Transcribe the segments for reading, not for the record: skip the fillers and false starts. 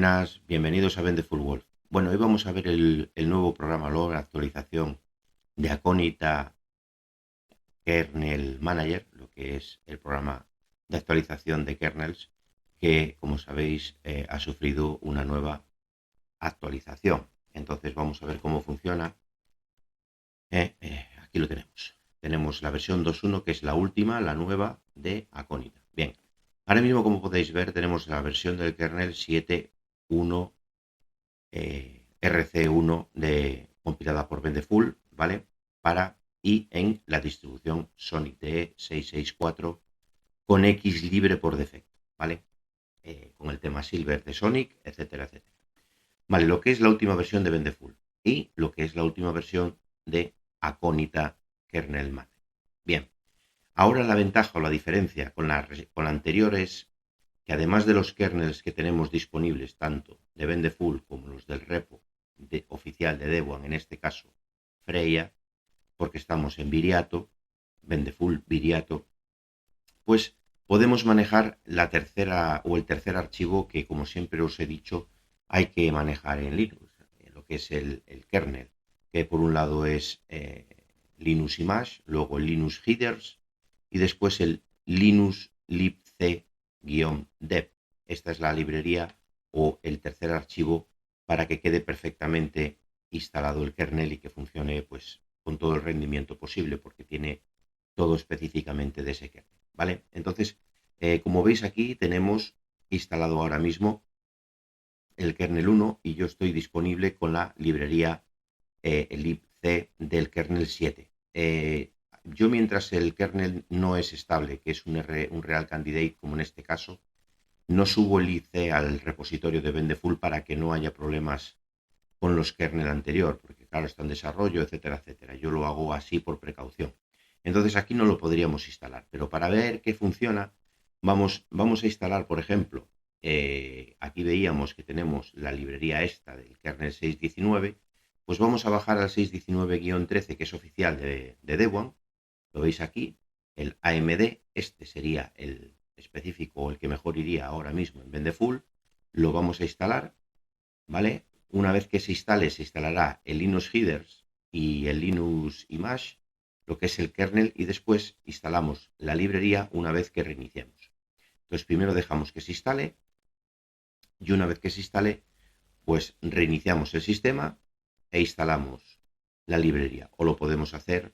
Buenas, bienvenidos a Vendeful Wolf. Bueno, hoy vamos a ver el nuevo programa, luego la actualización de Acónita Kernel Manager, lo que es el programa de actualización de kernels, que como sabéis ha sufrido una nueva actualización. Entonces vamos a ver cómo funciona. Aquí lo tenemos. Tenemos la versión 2.1, que es la última, la nueva de Acónita. Bien, ahora mismo como podéis ver tenemos la versión del kernel 7.1 RC1 compilada por Vendeful, ¿vale? Y en la distribución Sonic DE 664 con X libre por defecto, ¿vale? Con el tema Silver de Sonic, etcétera, etcétera. Vale, lo que es la última versión de Vendeful y lo que es la última versión de Acónita Kernel Manager. Bien, ahora la ventaja o la diferencia con la anterior es que además de los kernels que tenemos disponibles tanto de Vendeful como los del repo oficial de Debian, en este caso Freya, porque estamos en Viriato, Vendeful Viriato, pues podemos manejar la tercera o el tercer archivo que, como siempre os he dicho, hay que manejar en Linux, lo que es el kernel, que por un lado es Linux Image, luego el Linux Headers y después el Linux libc-dev. Esta es la librería o el tercer archivo para que quede perfectamente instalado el kernel y que funcione pues con todo el rendimiento posible, porque tiene todo específicamente de ese kernel, ¿vale? Entonces, como veis aquí, tenemos instalado ahora mismo el kernel 1 y yo estoy disponible con la librería libc del kernel 7. Yo mientras el kernel no es estable, que es un real candidate, como en este caso, no subo el IC al repositorio de Vendeful para que no haya problemas con los kernel anterior, porque claro, está en desarrollo, etcétera, etcétera. Yo lo hago así por precaución. Entonces aquí no lo podríamos instalar, pero para ver qué funciona, vamos a instalar, por ejemplo, aquí veíamos que tenemos la librería esta del kernel 6.19, pues vamos a bajar al 6.19-13, que es oficial de Debian, lo veis aquí, el AMD, este sería el específico o el que mejor iría ahora mismo en Vendeful, lo vamos a instalar, ¿vale? Una vez que se instale, se instalará el Linux Headers y el Linux Image, lo que es el kernel, y después instalamos la librería una vez que reiniciemos. Entonces primero dejamos que se instale y una vez que se instale, pues reiniciamos el sistema e instalamos la librería. O lo podemos hacer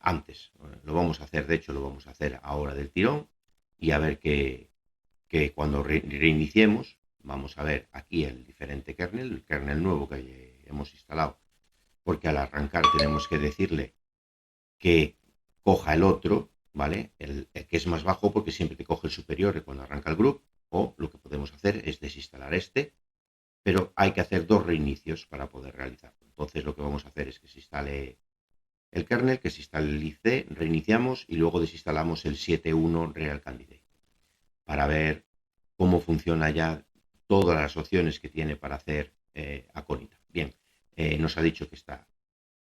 antes. Lo vamos a hacer, de hecho lo vamos a hacer ahora del tirón y a ver que cuando reiniciemos, vamos a ver aquí el diferente kernel, el kernel nuevo que hemos instalado, porque al arrancar tenemos que decirle que coja el otro, ¿vale? El que es más bajo, porque siempre te coge el superior cuando arranca el group, o lo que podemos hacer es desinstalar este, pero hay que hacer dos reinicios para poder realizarlo. Entonces lo que vamos a hacer es que se instale el kernel, que se instale el IC, reiniciamos y luego desinstalamos el 7.1 Real Candidate para ver cómo funciona ya todas las opciones que tiene para hacer Acónita. Bien, nos ha dicho que está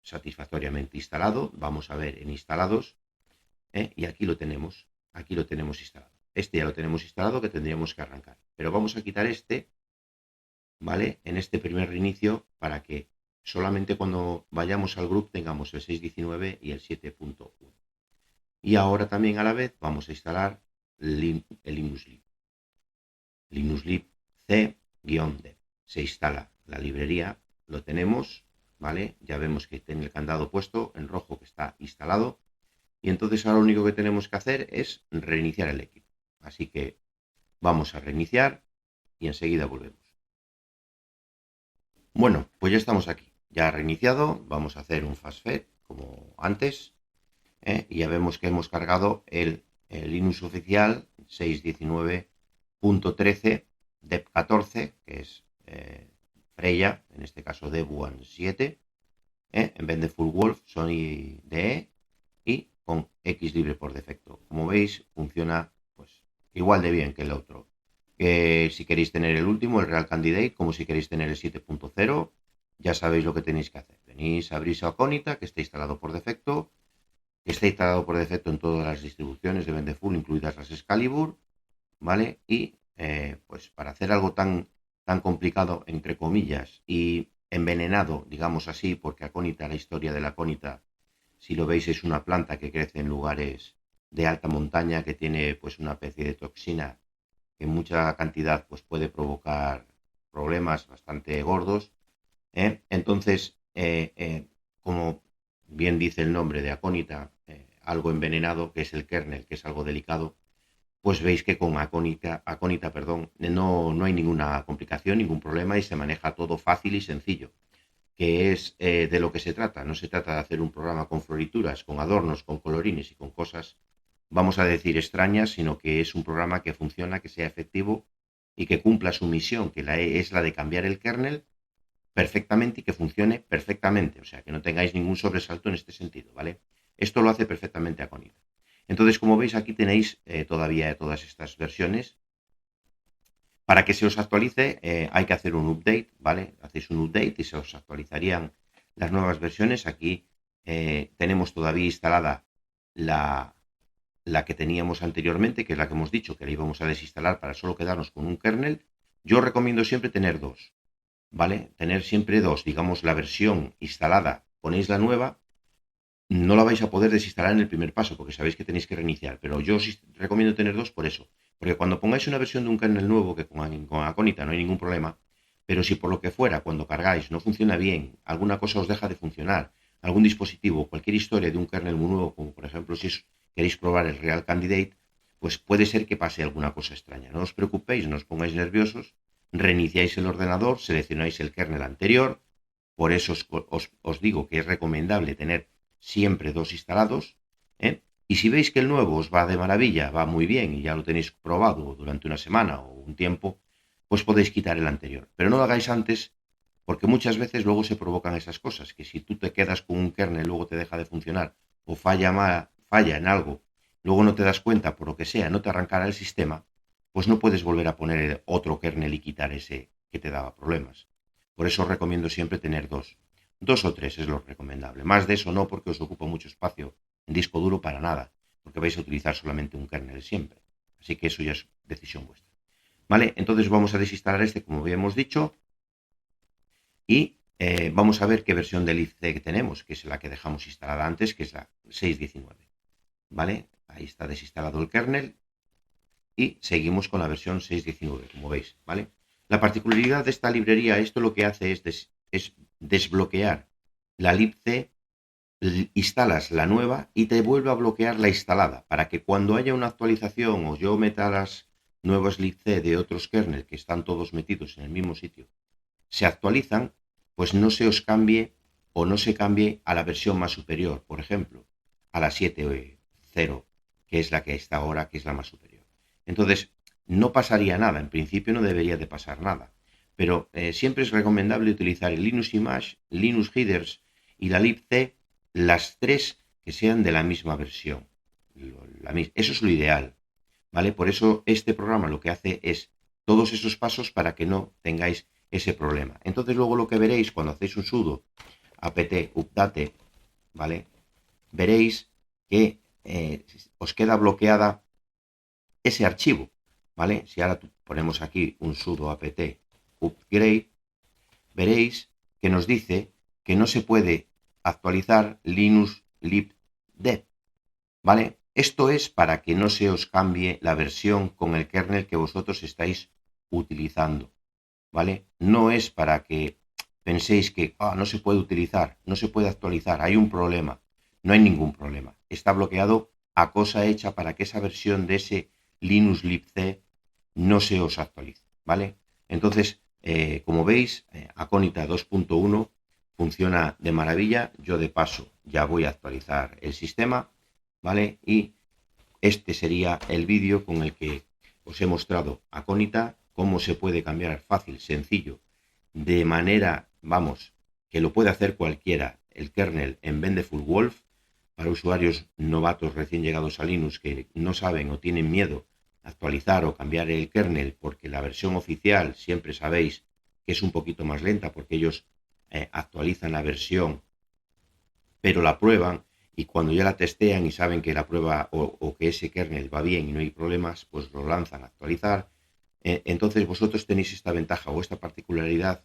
satisfactoriamente instalado. Vamos a ver en instalados y aquí lo tenemos instalado. Este ya lo tenemos instalado, que tendríamos que arrancar, pero vamos a quitar este, ¿vale? En este primer reinicio para que solamente cuando vayamos al group tengamos el 6.19 y el 7.1. Y ahora también a la vez vamos a instalar el Linux Lib. Linux Lib C-dev. Se instala la librería, lo tenemos, ¿vale? Ya vemos que tiene el candado puesto en rojo, que está instalado. Y entonces ahora lo único que tenemos que hacer es reiniciar el equipo. Así que vamos a reiniciar y enseguida volvemos. Bueno, pues ya estamos aquí. Ya reiniciado, vamos a hacer un fastfetch como antes. Y ya vemos que hemos cargado el Linux oficial 6.19.13 Dev 14, que es Freya, en este caso Debian 7, en vez de Full Wolf, Sony DE y con X libre por defecto. Como veis, funciona pues igual de bien que el otro. Que si queréis tener el último, el Real Candidate, como si queréis tener el 7.0, ya sabéis lo que tenéis que hacer. Venís a abrir Acónita, que está instalado por defecto, está instalado por defecto en todas las distribuciones de Vendeful, incluidas las Excalibur, ¿vale? Y pues para hacer algo tan tan complicado, entre comillas, y envenenado, digamos así, porque acónita, la historia de la acónita, si lo veis, es una planta que crece en lugares de alta montaña, que tiene pues una especie de toxina que en mucha cantidad pues puede provocar problemas bastante gordos. Entonces, como bien dice el nombre de acónita, algo envenenado, que es el kernel, que es algo delicado, pues veis que con acónita, perdón, no hay ninguna complicación, ningún problema y se maneja todo fácil y sencillo, que es de lo que se trata. No se trata de hacer un programa con florituras, con adornos, con colorines y con cosas, vamos a decir, extrañas, sino que es un programa que funciona, que sea efectivo y que cumpla su misión, que es la de cambiar el kernel perfectamente y que funcione perfectamente. O sea, que no tengáis ningún sobresalto en este sentido, ¿vale? Esto lo hace perfectamente Acónita. Entonces, como veis, aquí tenéis todavía todas estas versiones. Para que se os actualice hay que hacer un update, ¿vale? Hacéis un update y se os actualizarían las nuevas versiones. Aquí tenemos todavía instalada la que teníamos anteriormente, que es la que hemos dicho que la íbamos a desinstalar para solo quedarnos con un kernel. Yo os recomiendo siempre tener dos, ¿vale? Tener siempre dos, digamos, la versión instalada, ponéis la nueva, no la vais a poder desinstalar en el primer paso, porque sabéis que tenéis que reiniciar, pero yo os recomiendo tener dos por eso, porque cuando pongáis una versión de un kernel nuevo, que con Acónita no hay ningún problema, pero si por lo que fuera, cuando cargáis, no funciona bien, alguna cosa os deja de funcionar, algún dispositivo, cualquier historia de un kernel muy nuevo, como por ejemplo si queréis probar el Real Candidate, pues puede ser que pase alguna cosa extraña. No os preocupéis, no os pongáis nerviosos, reiniciáis el ordenador, seleccionáis el kernel anterior, por eso os digo que es recomendable tener siempre dos instalados, ¿eh? Y si veis que el nuevo os va de maravilla, va muy bien y ya lo tenéis probado durante una semana o un tiempo, pues podéis quitar el anterior. Pero no lo hagáis antes porque muchas veces luego se provocan esas cosas, que si tú te quedas con un kernel, luego te deja de funcionar o falla en algo, luego no te das cuenta por lo que sea, no te arrancará el sistema, pues no puedes volver a poner otro kernel y quitar ese que te daba problemas. Por eso os recomiendo siempre tener dos. Dos o tres es lo recomendable. Más de eso no, porque os ocupa mucho espacio en disco duro para nada, porque vais a utilizar solamente un kernel siempre. Así que eso ya es decisión vuestra. ¿Vale? Entonces vamos a desinstalar este, como habíamos dicho, y vamos a ver qué versión del IFC que tenemos, que es la que dejamos instalada antes, que es la 6.19. ¿Vale? Ahí está desinstalado el kernel y seguimos con la versión 6.19, como veis. ¿Vale? La particularidad de esta librería, esto lo que hace es desbloquear la libc, instalas la nueva y te vuelve a bloquear la instalada, para que cuando haya una actualización o yo meta las nuevas libc de otros kernel que están todos metidos en el mismo sitio, se actualizan, pues no se os cambie o no se cambie a la versión más superior, por ejemplo, a la 7.0, que es la que está ahora, que es la más superior. Entonces, no pasaría nada, en principio no debería de pasar nada, pero siempre es recomendable utilizar el Linux Image, Linux Headers y la libc, las tres que sean de la misma versión. Eso es lo ideal, ¿vale? Por eso este programa lo que hace es todos esos pasos para que no tengáis ese problema. Entonces luego lo que veréis cuando hacéis un sudo apt update, ¿vale? Veréis que os queda bloqueada ese archivo, ¿vale? Si ahora ponemos aquí un sudo apt upgrade, veréis que nos dice que no se puede actualizar linux libdev, ¿vale? Esto es para que no se os cambie la versión con el kernel que vosotros estáis utilizando, ¿vale? No es para que penséis que no se puede utilizar, no se puede actualizar, hay un problema. No hay ningún problema. Está bloqueado a cosa hecha para que esa versión de ese Linux libc no se os actualice, ¿vale? Entonces, como veis, Acónita 2.1 funciona de maravilla. Yo de paso ya voy a actualizar el sistema, ¿vale? Y este sería el vídeo con el que os he mostrado Acónita, cómo se puede cambiar fácil, sencillo, de manera, vamos, que lo puede hacer cualquiera, el kernel en Wendeful Wolf, para usuarios novatos recién llegados a Linux que no saben o tienen miedo a actualizar o cambiar el kernel, porque la versión oficial siempre sabéis que es un poquito más lenta, porque ellos actualizan la versión, pero la prueban, y cuando ya la testean y saben que la prueba o que ese kernel va bien y no hay problemas, pues lo lanzan a actualizar. Entonces vosotros tenéis esta ventaja o esta particularidad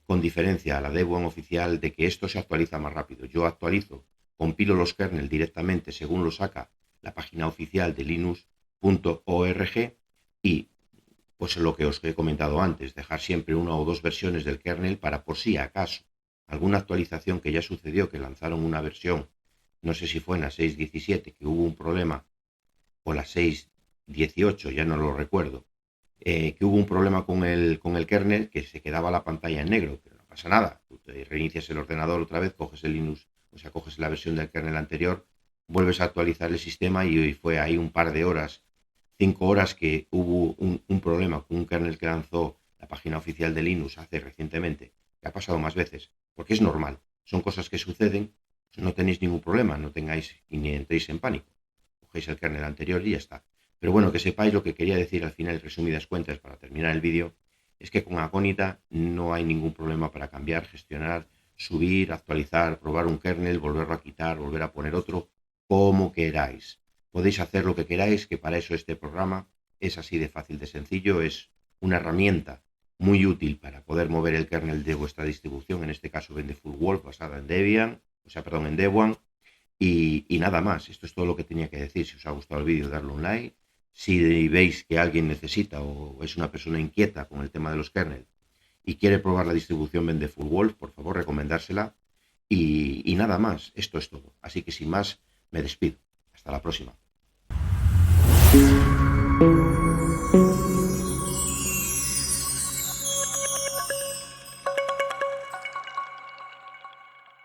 con diferencia a la Debian oficial de que esto se actualiza más rápido. Yo actualizo, compilo los kernel directamente según lo saca la página oficial de linux.org y pues lo que os he comentado antes, dejar siempre una o dos versiones del kernel para por si acaso alguna actualización que ya sucedió, que lanzaron una versión, no sé si fue en la 6.17, que hubo un problema, o la 6.18, ya no lo recuerdo, que hubo un problema con el kernel, que se quedaba la pantalla en negro, pero no pasa nada. Tú te reinicias el ordenador otra vez, coges el Linux, o sea, coges la versión del kernel anterior, vuelves a actualizar el sistema y fue ahí un par de horas, 5 horas que hubo un problema con un kernel que lanzó la página oficial de Linux hace recientemente, que ha pasado más veces, porque es normal, son cosas que suceden, no tenéis ningún problema, no tengáis ni entréis en pánico, cogéis el kernel anterior y ya está. Pero bueno, que sepáis lo que quería decir al final, resumidas cuentas, para terminar el vídeo, es que con Acónita no hay ningún problema para cambiar, gestionar, subir, actualizar, probar un kernel, volverlo a quitar, volver a poner otro, como queráis. Podéis hacer lo que queráis, que para eso este programa es así de fácil, de sencillo, es una herramienta muy útil para poder mover el kernel de vuestra distribución, en este caso Bendeful basada en Debian, en Debian, y nada más. Esto es todo lo que tenía que decir. Si os ha gustado el vídeo, darle un like. Si veis que alguien necesita o es una persona inquieta con el tema de los kernels y quiere probar la distribución Bendeful, por favor, recomendársela. Y nada más. Esto es todo. Así que sin más, me despido. Hasta la próxima.